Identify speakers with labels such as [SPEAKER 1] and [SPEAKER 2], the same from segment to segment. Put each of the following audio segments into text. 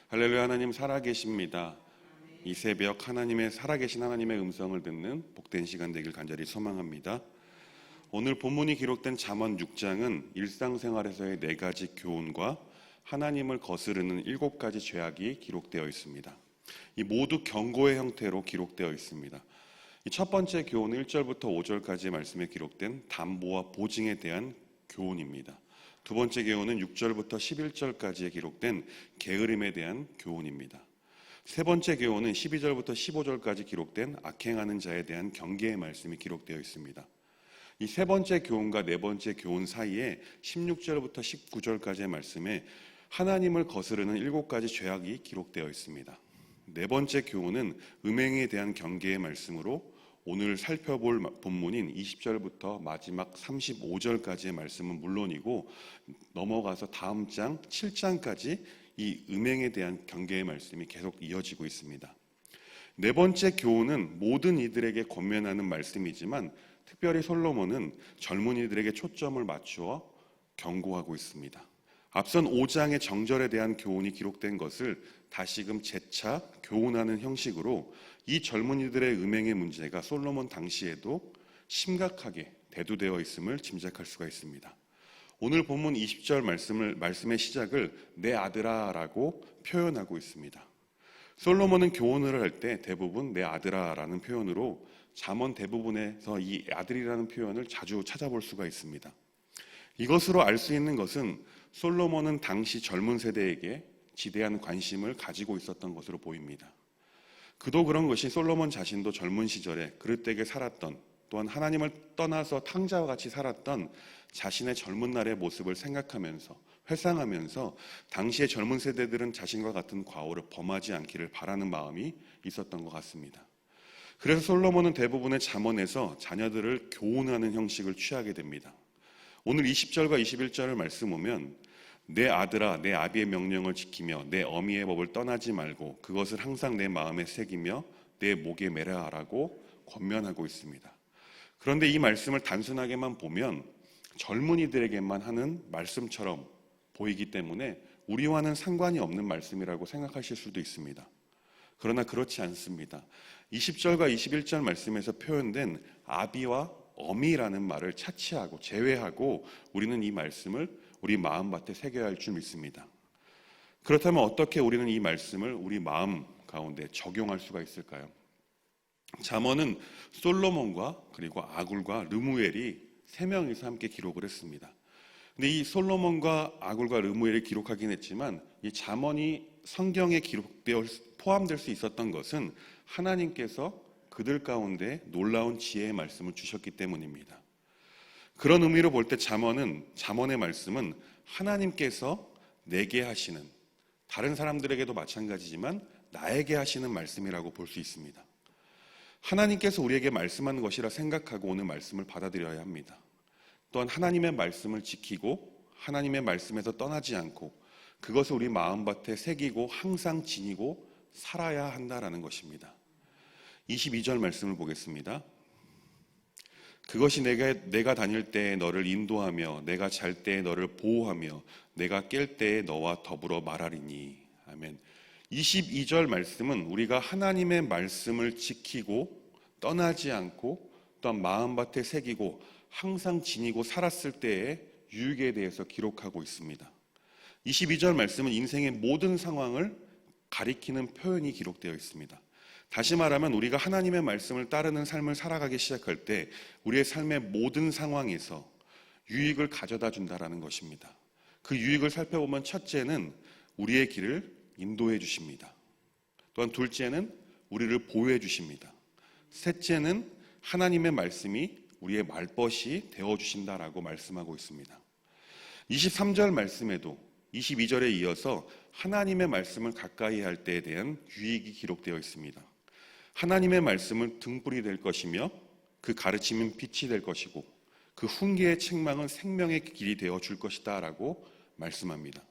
[SPEAKER 1] 할렐루야. 하나님 살아계십니다. 이 새벽 하나님의 살아계신 하나님의 음성을 듣는 복된 시간 되길 간절히 소망합니다. 오늘 본문이 기록된 잠언 6장은 일상생활에서의 4가지 교훈과 하나님을 거스르는 7가지 죄악이 기록되어 있습니다. 이 모두 경고의 형태로 기록되어 있습니다. 이 첫 번째 교훈은 1절부터 5절까지의 말씀에 기록된 담보와 보증에 대한 교훈입니다. 두 번째 교훈은 6절부터 11절까지에 기록된 게으름에 대한 교훈입니다. 세 번째 교훈은 12절부터 15절까지 기록된 악행하는 자에 대한 경계의 말씀이 기록되어 있습니다. 이 세 번째 교훈과 네 번째 교훈 사이에 16절부터 19절까지의 말씀에 하나님을 거스르는 7가지 죄악이 기록되어 있습니다. 네 번째 교훈은 음행에 대한 경계의 말씀으로 오늘 살펴볼 본문인 20절부터 마지막 35절까지의 말씀은 물론이고 넘어가서 다음 장 7장까지 이 음행에 대한 경계의 말씀이 계속 이어지고 있습니다. 네 번째 교훈은 모든 이들에게 권면하는 말씀이지만 특별히 솔로몬은 젊은이들에게 초점을 맞추어 경고하고 있습니다. 앞선 5장의 정절에 대한 교훈이 기록된 것을 다시금 재차 교훈하는 형식으로 이 젊은이들의 음행의 문제가 솔로몬 당시에도 심각하게 대두되어 있음을 짐작할 수가 있습니다. 오늘 본문 20절 말씀의 시작을 내 아들아 라고 표현하고 있습니다. 솔로몬은 교훈을 할 때 대부분 내 아들아 라는 표현으로 잠언 대부분에서 이 아들이라는 표현을 자주 찾아볼 수가 있습니다. 이것으로 알 수 있는 것은 솔로몬은 당시 젊은 세대에게 지대한 관심을 가지고 있었던 것으로 보입니다. 그도 그런 것이 솔로몬 자신도 젊은 시절에 그릇되게 살았던, 또한 하나님을 떠나서 탕자와 같이 살았던 자신의 젊은 날의 모습을 생각하면서 회상하면서 당시의 젊은 세대들은 자신과 같은 과오를 범하지 않기를 바라는 마음이 있었던 것 같습니다. 그래서 솔로몬은 대부분의 잠언에서 자녀들을 교훈하는 형식을 취하게 됩니다. 오늘 20절과 21절을 말씀 보면 내 아들아 내 아비의 명령을 지키며 내 어미의 법을 떠나지 말고 그것을 항상 내 마음에 새기며 내 목에 매라라고 권면하고 있습니다. 그런데 이 말씀을 단순하게만 보면 젊은이들에게만 하는 말씀처럼 보이기 때문에 우리와는 상관이 없는 말씀이라고 생각하실 수도 있습니다. 그러나 그렇지 않습니다. 20절과 21절 말씀에서 표현된 아비와 어미라는 말을 차치하고 제외하고 우리는 이 말씀을 우리 마음밭에 새겨야 할 줄 믿습니다. 그렇다면 어떻게 우리는 이 말씀을 우리 마음 가운데 적용할 수가 있을까요? 잠언은 솔로몬과 그리고 아굴과 르무엘이 3명이서 함께 기록을 했습니다. 근데 이 솔로몬과 아굴과 르무엘이 기록하긴 했지만 이 잠언이 성경에 포함될 수 있었던 것은 하나님께서 그들 가운데 놀라운 지혜의 말씀을 주셨기 때문입니다. 그런 의미로 볼 때 잠언의 말씀은 하나님께서 내게 하시는, 다른 사람들에게도 마찬가지지만 나에게 하시는 말씀이라고 볼 수 있습니다. 하나님께서 우리에게 말씀하는 것이라 생각하고 오늘 말씀을 받아들여야 합니다. 또한 하나님의 말씀을 지키고 하나님의 말씀에서 떠나지 않고 그것을 우리 마음밭에 새기고 항상 지니고 살아야 한다라는 것입니다. 22절 말씀을 보겠습니다. 그것이 내가 다닐 때에 너를 인도하며 내가 잘 때에 너를 보호하며 내가 깰 때에 너와 더불어 말하리니. 아멘. 22절 말씀은 우리가 하나님의 말씀을 지키고 떠나지 않고 또한 마음밭에 새기고 항상 지니고 살았을 때의 유익에 대해서 기록하고 있습니다. 22절 말씀은 인생의 모든 상황을 가리키는 표현이 기록되어 있습니다. 다시 말하면 우리가 하나님의 말씀을 따르는 삶을 살아가기 시작할 때 우리의 삶의 모든 상황에서 유익을 가져다 준다라는 것입니다. 그 유익을 살펴보면 첫째는 우리의 길을 인도해 주십니다. 또한 둘째는 우리를 보호해 주십니다. 셋째는 하나님의 말씀이 우리의 말벗이 되어 주신다라고 말씀하고 있습니다. 23절 말씀에도 22절에 이어서 하나님의 말씀을 가까이 할 때에 대한 유익이 기록되어 있습니다. 하나님의 말씀은 등불이 될 것이며 그 가르침은 빛이 될 것이고 그 훈계의 책망은 생명의 길이 되어 줄 것이다 라고 말씀합니다.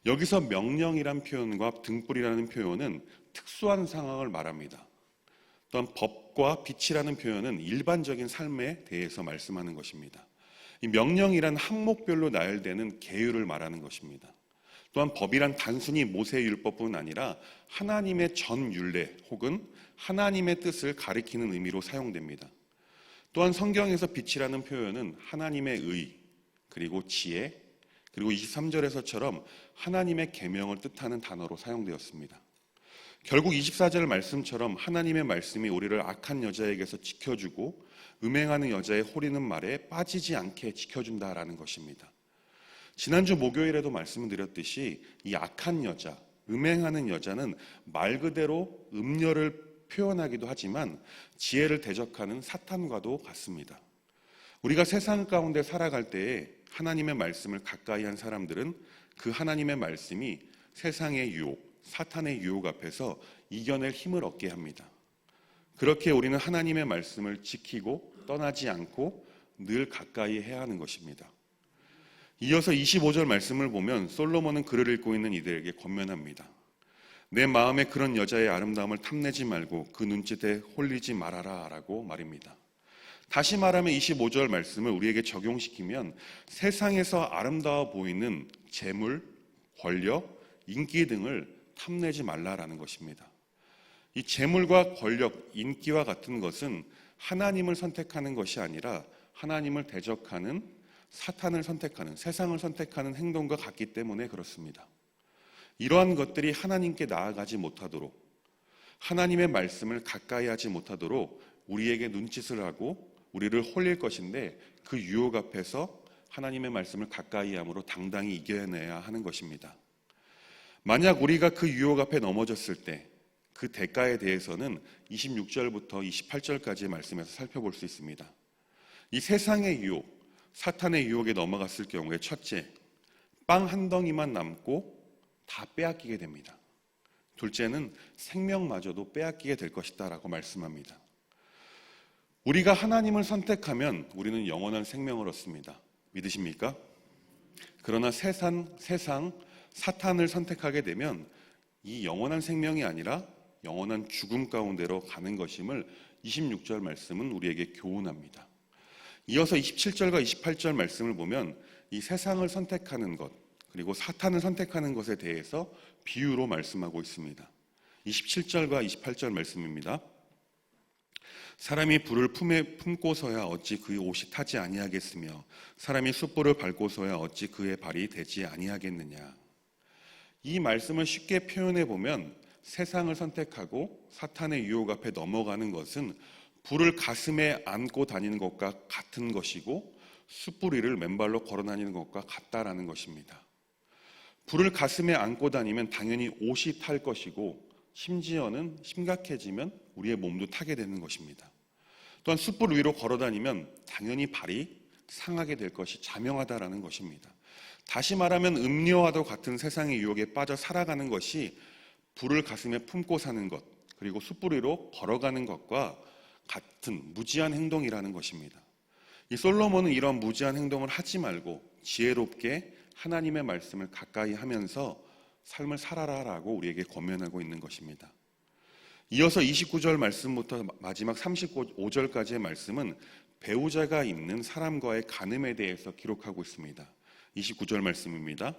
[SPEAKER 1] 여기서 명령이란 표현과 등불이라는 표현은 특수한 상황을 말합니다. 또한 법과 빛이라는 표현은 일반적인 삶에 대해서 말씀하는 것입니다. 이 명령이란 항목별로 나열되는 계율을 말하는 것입니다. 또한 법이란 단순히 모세의 율법뿐 아니라 하나님의 전 율례 혹은 하나님의 뜻을 가리키는 의미로 사용됩니다. 또한 성경에서 빛이라는 표현은 하나님의 의, 그리고 지혜, 그리고 23절에서처럼 하나님의 계명을 뜻하는 단어로 사용되었습니다. 결국 24절 말씀처럼 하나님의 말씀이 우리를 악한 여자에게서 지켜주고 음행하는 여자의 호리는 말에 빠지지 않게 지켜준다라는 것입니다. 지난주 목요일에도 말씀드렸듯이 이 악한 여자, 음행하는 여자는 말 그대로 음녀를 표현하기도 하지만 지혜를 대적하는 사탄과도 같습니다. 우리가 세상 가운데 살아갈 때에 하나님의 말씀을 가까이 한 사람들은 그 하나님의 말씀이 세상의 유혹, 사탄의 유혹 앞에서 이겨낼 힘을 얻게 합니다. 그렇게 우리는 하나님의 말씀을 지키고 떠나지 않고 늘 가까이 해야 하는 것입니다. 이어서 25절 말씀을 보면 솔로몬은 글을 읽고 있는 이들에게 권면합니다. 내 마음에 그런 여자의 아름다움을 탐내지 말고 그 눈짓에 홀리지 말아라 라고 말입니다. 다시 말하면 25절 말씀을 우리에게 적용시키면 세상에서 아름다워 보이는 재물, 권력, 인기 등을 탐내지 말라라는 것입니다. 이 재물과 권력, 인기와 같은 것은 하나님을 선택하는 것이 아니라 하나님을 대적하는 사탄을 선택하는, 세상을 선택하는 행동과 같기 때문에 그렇습니다. 이러한 것들이 하나님께 나아가지 못하도록, 하나님의 말씀을 가까이 하지 못하도록 우리에게 눈짓을 하고 우리를 홀릴 것인데 그 유혹 앞에서 하나님의 말씀을 가까이 함으로 당당히 이겨내야 하는 것입니다. 만약 우리가 그 유혹 앞에 넘어졌을 때 그 대가에 대해서는 26절부터 28절까지의 말씀에서 살펴볼 수 있습니다. 이 세상의 유혹, 사탄의 유혹에 넘어갔을 경우에 첫째, 빵 한 덩이만 남고 다 빼앗기게 됩니다. 둘째는 생명마저도 빼앗기게 될 것이다 라고 말씀합니다. 우리가 하나님을 선택하면 우리는 영원한 생명을 얻습니다. 믿으십니까? 그러나 세상, 사탄을 선택하게 되면 이 영원한 생명이 아니라 영원한 죽음 가운데로 가는 것임을 26절 말씀은 우리에게 교훈합니다. 이어서 27절과 28절 말씀을 보면 이 세상을 선택하는 것, 그리고 사탄을 선택하는 것에 대해서 비유로 말씀하고 있습니다. 27절과 28절 말씀입니다. 사람이 불을 품고서야 어찌 그의 옷이 타지 아니하겠으며 사람이 숯불을 밟고서야 어찌 그의 발이 되지 아니하겠느냐. 이 말씀을 쉽게 표현해 보면 세상을 선택하고 사탄의 유혹 앞에 넘어가는 것은 불을 가슴에 안고 다니는 것과 같은 것이고 숯불 위를 맨발로 걸어 다니는 것과 같다라는 것입니다. 불을 가슴에 안고 다니면 당연히 옷이 탈 것이고 심지어는 심각해지면 우리의 몸도 타게 되는 것입니다. 또한 숯불 위로 걸어 다니면 당연히 발이 상하게 될 것이 자명하다라는 것입니다. 다시 말하면 음료와도 같은 세상의 유혹에 빠져 살아가는 것이 불을 가슴에 품고 사는 것, 그리고 숯불 위로 걸어가는 것과 같은 무지한 행동이라는 것입니다. 이 솔로몬은 이런 무지한 행동을 하지 말고 지혜롭게 하나님의 말씀을 가까이 하면서 삶을 살아라라고 우리에게 권면하고 있는 것입니다. 이어서 29절 말씀부터 마지막 35절까지의 말씀은 배우자가 있는 사람과의 간음에 대해서 기록하고 있습니다. 29절 말씀입니다.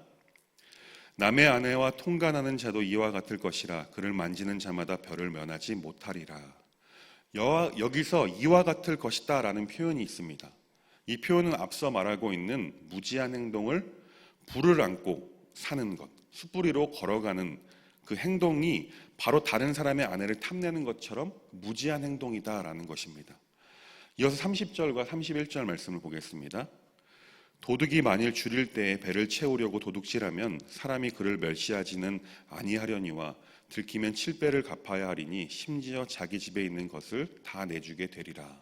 [SPEAKER 1] 남의 아내와 통간하는 자도 이와 같을 것이라 그를 만지는 자마다 벌을 면하지 못하리라. 여기서 이와 같을 것이다 라는 표현이 있습니다. 이 표현은 앞서 말하고 있는 무지한 행동을 불을 안고 사는 것, 숯불위로 걸어가는 그 행동이 바로 다른 사람의 아내를 탐내는 것처럼 무지한 행동이다라는 것입니다. 이어서 30절과 31절 말씀을 보겠습니다. 도둑이 만일 줄일 때에 배를 채우려고 도둑질하면 사람이 그를 멸시하지는 아니하려니와 들키면 7배를 갚아야 하리니 심지어 자기 집에 있는 것을 다 내주게 되리라.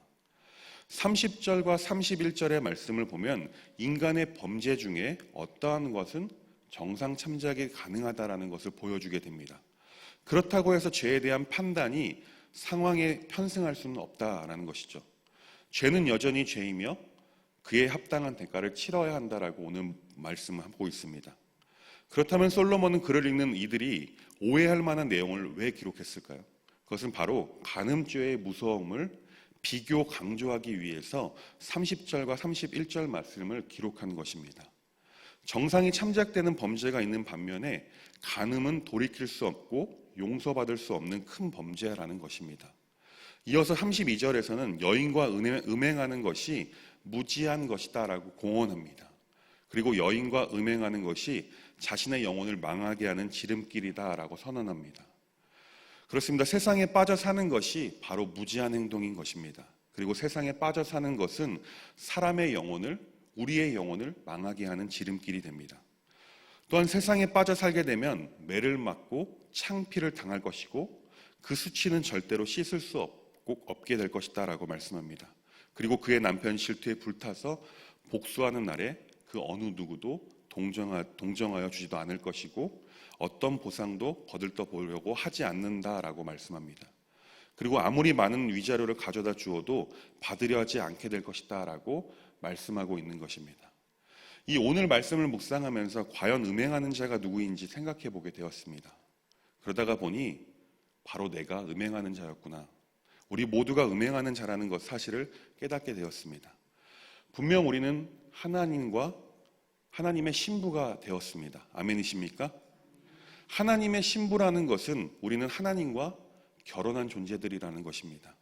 [SPEAKER 1] 30절과 31절의 말씀을 보면 인간의 범죄 중에 어떠한 것은 정상 참작이 가능하다라는 것을 보여주게 됩니다. 그렇다고 해서 죄에 대한 판단이 상황에 편승할 수는 없다라는 것이죠. 죄는 여전히 죄이며 그에 합당한 대가를 치러야 한다라고 오늘 말씀을 하고 있습니다. 그렇다면 솔로몬은 글을 읽는 이들이 오해할 만한 내용을 왜 기록했을까요? 그것은 바로 간음죄의 무서움을 비교 강조하기 위해서 30절과 31절 말씀을 기록한 것입니다. 정상이 참작되는 범죄가 있는 반면에 간음은 돌이킬 수 없고 용서받을 수 없는 큰 범죄라는 것입니다. 이어서 32절에서는 여인과 음행하는 것이 무지한 것이다라고 공언합니다. 그리고 여인과 음행하는 것이 자신의 영혼을 망하게 하는 지름길이다라고 선언합니다. 그렇습니다. 세상에 빠져 사는 것이 바로 무지한 행동인 것입니다. 그리고 세상에 빠져 사는 것은 사람의 영혼을, 우리의 영혼을 망하게 하는 지름길이 됩니다. 또한 세상에 빠져 살게 되면 매를 맞고 창피를 당할 것이고 그 수치는 절대로 씻을 수 없게 될 것이다 라고 말씀합니다. 그리고 그의 남편 실투에 불타서 복수하는 날에 그 어느 누구도 동정하여 주지도 않을 것이고 어떤 보상도 거들떠 보려고 하지 않는다라고 말씀합니다. 그리고 아무리 많은 위자료를 가져다 주어도 받으려 하지 않게 될 것이다 라고 말씀하고 있는 것입니다. 이 오늘 말씀을 묵상하면서 과연 음행하는 자가 누구인지 생각해 보게 되었습니다. 그러다가 보니 바로 내가 음행하는 자였구나. 우리 모두가 음행하는 자라는 것 사실을 깨닫게 되었습니다. 분명 우리는 하나님의 신부가 되었습니다. 아멘이십니까? 하나님의 신부라는 것은 우리는 하나님과 결혼한 존재들이라는 것입니다.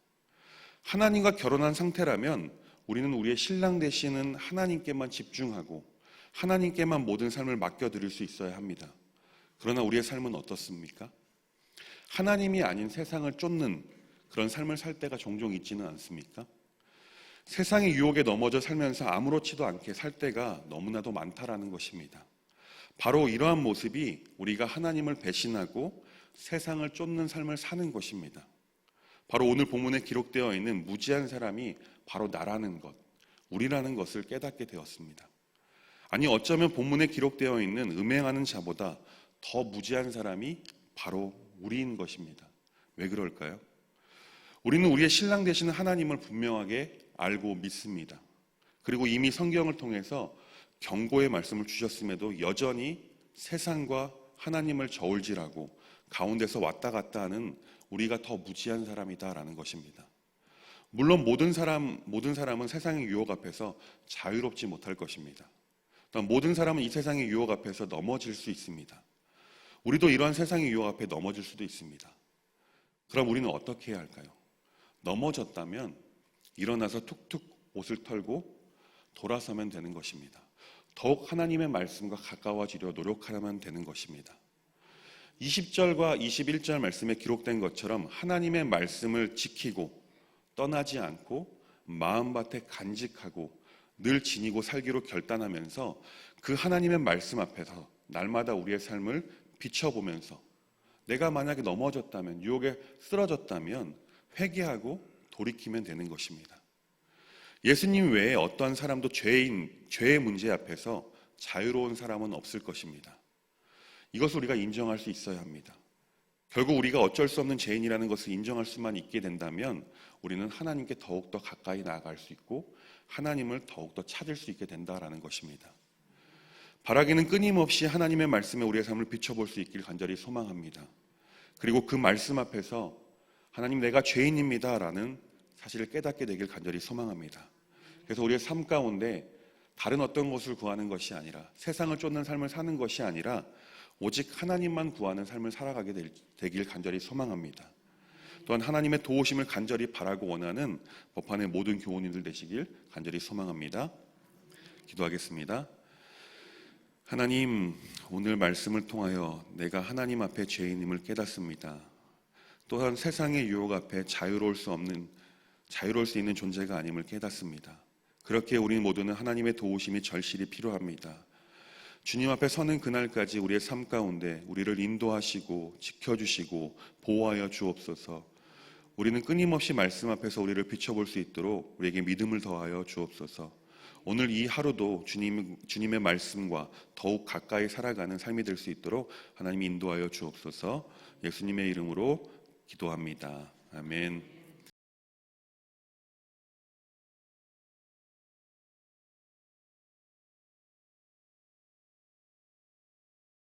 [SPEAKER 1] 하나님과 결혼한 상태라면 우리는 우리의 신랑 되시는 하나님께만 집중하고 하나님께만 모든 삶을 맡겨드릴 수 있어야 합니다. 그러나 우리의 삶은 어떻습니까? 하나님이 아닌 세상을 쫓는 그런 삶을 살 때가 종종 있지는 않습니까? 세상의 유혹에 넘어져 살면서 아무렇지도 않게 살 때가 너무나도 많다라는 것입니다. 바로 이러한 모습이 우리가 하나님을 배신하고 세상을 쫓는 삶을 사는 것입니다. 바로 오늘 본문에 기록되어 있는 무지한 사람이 바로 나라는 것, 우리라는 것을 깨닫게 되었습니다. 아니 어쩌면 본문에 기록되어 있는 음행하는 자보다 더 무지한 사람이 바로 우리인 것입니다. 왜 그럴까요? 우리는 우리의 신랑 되시는 하나님을 분명하게 알고 믿습니다. 그리고 이미 성경을 통해서 경고의 말씀을 주셨음에도 여전히 세상과 하나님을 저울질하고 가운데서 왔다 갔다 하는 우리가 더 무지한 사람이다라는 것입니다. 물론 모든 사람은 세상의 유혹 앞에서 자유롭지 못할 것입니다. 또한 모든 사람은 이 세상의 유혹 앞에서 넘어질 수 있습니다. 우리도 이러한 세상의 유혹 앞에 넘어질 수도 있습니다. 그럼 우리는 어떻게 해야 할까요? 넘어졌다면 일어나서 툭툭 옷을 털고 돌아서면 되는 것입니다. 더욱 하나님의 말씀과 가까워지려 노력하면 되는 것입니다. 20절과 21절 말씀에 기록된 것처럼 하나님의 말씀을 지키고 떠나지 않고 마음밭에 간직하고 늘 지니고 살기로 결단하면서 그 하나님의 말씀 앞에서 날마다 우리의 삶을 비춰보면서 내가 만약에 넘어졌다면, 유혹에 쓰러졌다면 회개하고 돌이키면 되는 것입니다. 예수님 외에 어떠한 사람도 죄의 문제 앞에서 자유로운 사람은 없을 것입니다. 이것을 우리가 인정할 수 있어야 합니다. 결국 우리가 어쩔 수 없는 죄인이라는 것을 인정할 수만 있게 된다면 우리는 하나님께 더욱더 가까이 나아갈 수 있고 하나님을 더욱더 찾을 수 있게 된다라는 것입니다. 바라기는 끊임없이 하나님의 말씀에 우리의 삶을 비춰볼 수 있길 간절히 소망합니다. 그리고 그 말씀 앞에서 하나님 내가 죄인입니다 라는 사실을 깨닫게 되길 간절히 소망합니다. 그래서 우리의 삶 가운데 다른 어떤 것을 구하는 것이 아니라 세상을 쫓는 삶을 사는 것이 아니라 오직 하나님만 구하는 삶을 살아가게 되길 간절히 소망합니다. 또한 하나님의 도우심을 간절히 바라고 원하는 법안의 모든 교우님들 되시길 간절히 소망합니다. 기도하겠습니다. 하나님, 오늘 말씀을 통하여 내가 하나님 앞에 죄인임을 깨닫습니다. 또한 세상의 유혹 앞에 자유로울 수 있는 존재가 아님을 깨닫습니다. 그렇게 우리 모두는 하나님의 도우심이 절실히 필요합니다. 주님 앞에 서는 그날까지 우리의 삶 가운데 우리를 인도하시고 지켜주시고 보호하여 주옵소서. 우리는 끊임없이 말씀 앞에서 우리를 비춰볼 수 있도록 우리에게 믿음을 더하여 주옵소서. 오늘 이 하루도 주님의 말씀과 더욱 가까이 살아가는 삶이 될 수 있도록 하나님 인도하여 주옵소서. 예수님의 이름으로 기도합니다. 아멘.